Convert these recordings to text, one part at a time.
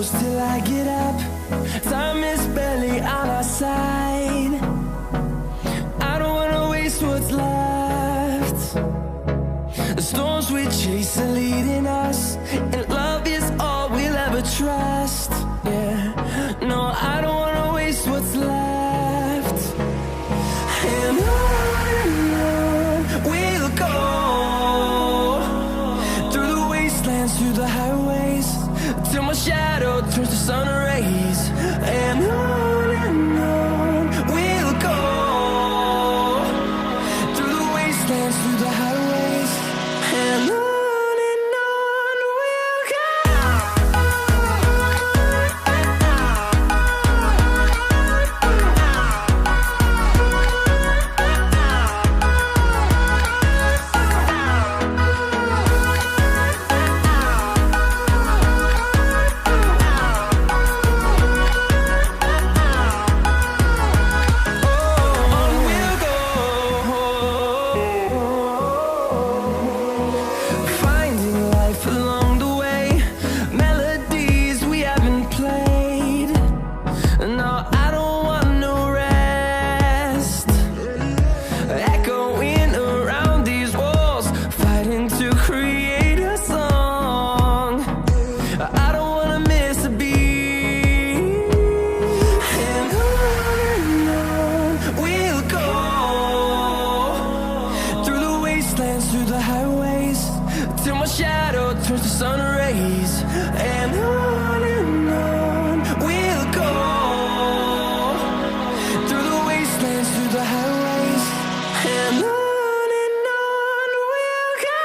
close till I get up. Time is barely on our side. I don't wanna waste what's left. The storms we chase are leading us, and love is all we'll ever trust. Yeah, no, I don't wanna waste what's left. And on we'll go, through the wastelands, through the highways, till my shadow turns to sun rays. And on we'll go, through the wastelands, through the highways, and on we'll go. Through the highways, till my shadow turns to sun rays. And on we'll go, through the wastelands, through the highways, and on we'll go.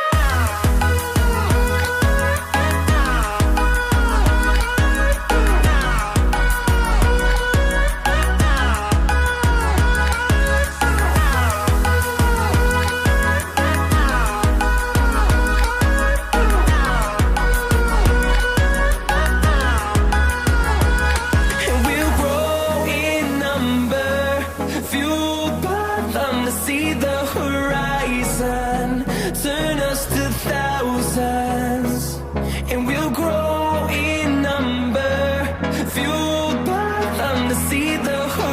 See the horizon, turn us to thousands, and we'll grow in number, fueled by them to see the horizon.